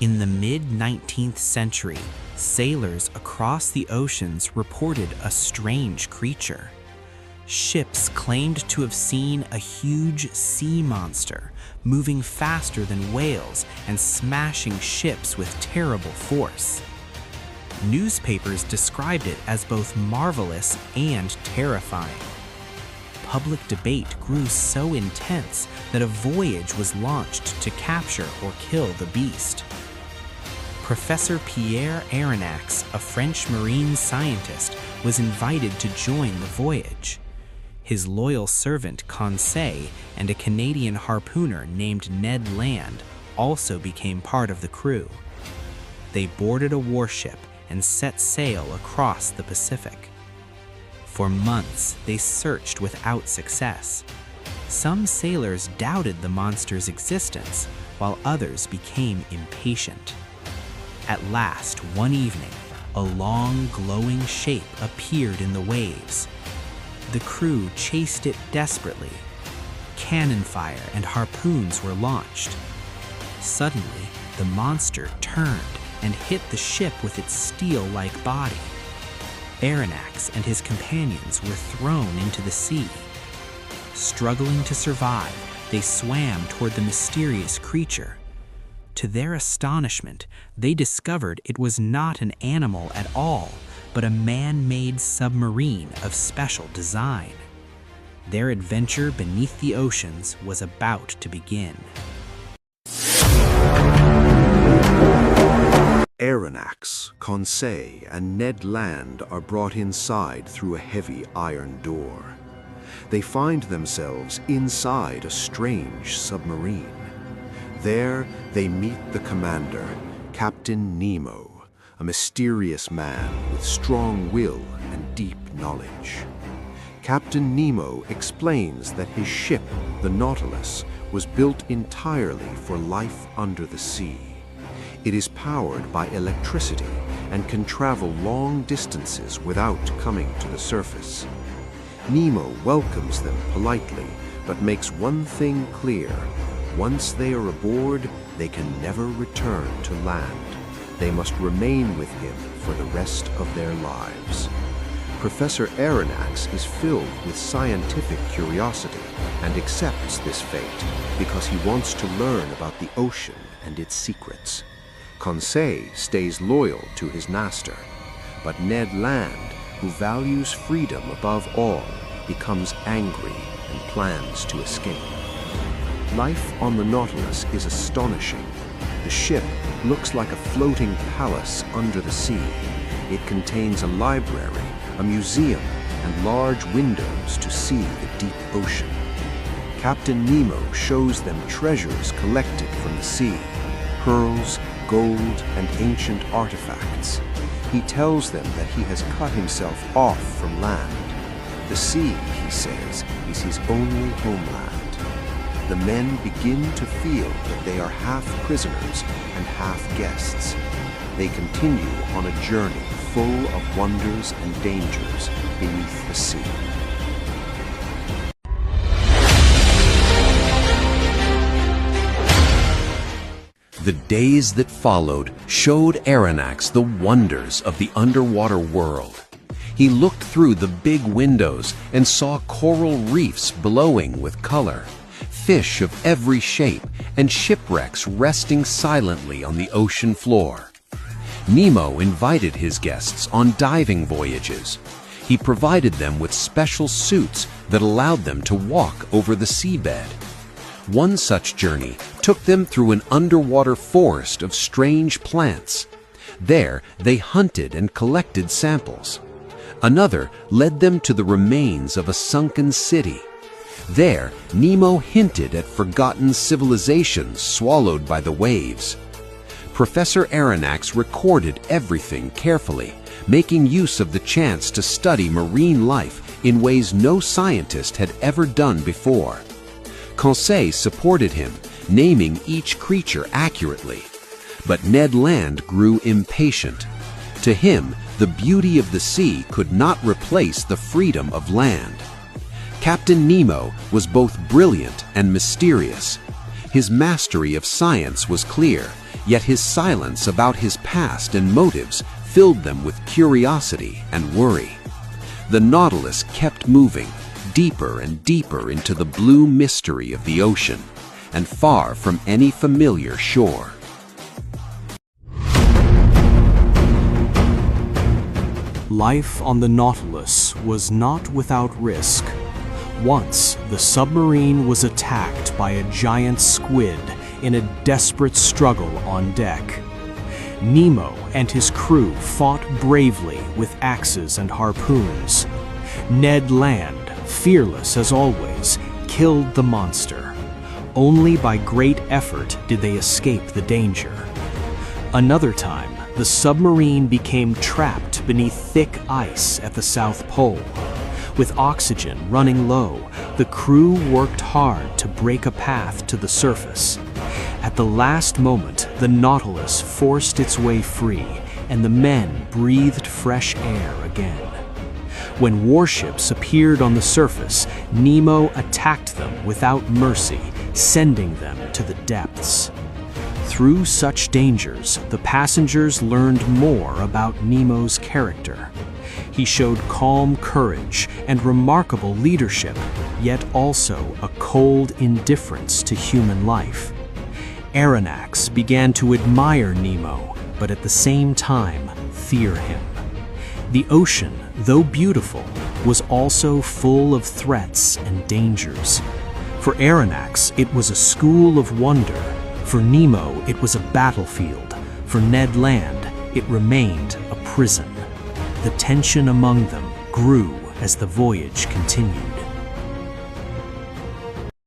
In the mid-19th century, sailors across the oceans reported a strange creature. Ships claimed to have seen a huge sea monster moving faster than whales and smashing ships with terrible force. Newspapers described it as both marvelous and terrifying. Public debate grew so intense that a voyage was launched to capture or kill the beast. Professor Pierre Aronnax, a French marine scientist, was invited to join the voyage. His loyal servant Conseil and a Canadian harpooner named Ned Land also became part of the crew. They boarded a warship and set sail across the Pacific. For months, they searched without success. Some sailors doubted the monster's existence, while others became impatient. At last, one evening, a long, glowing shape appeared in the waves. The crew chased it desperately. Cannon fire and harpoons were launched. Suddenly, the monster turned and hit the ship with its steel-like body. Aronnax and his companions were thrown into the sea. Struggling to survive, they swam toward the mysterious creature. To their astonishment, they discovered it was not an animal at all, but a man-made submarine of special design. Their adventure beneath the oceans was about to begin. Aronnax, Conseil, and Ned Land are brought inside through a heavy iron door. They find themselves inside a strange submarine. There, they meet the commander, Captain Nemo, a mysterious man with strong will and deep knowledge. Captain Nemo explains that his ship, the Nautilus, was built entirely for life under the sea. It is powered by electricity and can travel long distances without coming to the surface. Nemo welcomes them politely, but makes one thing clear. Once they are aboard, they can never return to land. They must remain with him for the rest of their lives. Professor Aronnax is filled with scientific curiosity and accepts this fate because he wants to learn about the ocean and its secrets. Conseil stays loyal to his master, but Ned Land, who values freedom above all, becomes angry and plans to escape. Life on the Nautilus is astonishing. The ship looks like a floating palace under the sea. It contains a library, a museum, and large windows to see the deep ocean. Captain Nemo shows them treasures collected from the sea, pearls, gold, and ancient artifacts. He tells them that he has cut himself off from land. The sea, he says, is his only homeland. The men begin to feel that they are half prisoners and half guests. They continue on a journey full of wonders and dangers beneath the sea. The days that followed showed Aronnax the wonders of the underwater world. He looked through the big windows and saw coral reefs glowing with color, fish of every shape, and shipwrecks resting silently on the ocean floor. Nemo invited his guests on diving voyages. He provided them with special suits that allowed them to walk over the seabed. One such journey took them through an underwater forest of strange plants. There, they hunted and collected samples. Another led them to the remains of a sunken city. There, Nemo hinted at forgotten civilizations swallowed by the waves. Professor Aronnax recorded everything carefully, making use of the chance to study marine life in ways no scientist had ever done before. Conseil supported him, naming each creature accurately. But Ned Land grew impatient. To him, the beauty of the sea could not replace the freedom of land. Captain Nemo was both brilliant and mysterious. His mastery of science was clear, yet his silence about his past and motives filled them with curiosity and worry. The Nautilus kept moving, deeper and deeper into the blue mystery of the ocean, and far from any familiar shore. Life on the Nautilus was not without risk. Once, the submarine was attacked by a giant squid in a desperate struggle on deck. Nemo and his crew fought bravely with axes and harpoons. Ned Land, fearless as always, killed the monster. Only by great effort did they escape the danger. Another time, the submarine became trapped beneath thick ice at the South Pole. With oxygen running low, the crew worked hard to break a path to the surface. At the last moment, the Nautilus forced its way free, and the men breathed fresh air again. When warships appeared on the surface, Nemo attacked them without mercy, sending them to the depths. Through such dangers, the passengers learned more about Nemo's character. He showed calm courage and remarkable leadership, yet also a cold indifference to human life. Aronnax began to admire Nemo, but at the same time fear him. The ocean, though beautiful, was also full of threats and dangers. For Aronnax, it was a school of wonder. For Nemo, it was a battlefield. For Ned Land, it remained a prison. The tension among them grew as the voyage continued.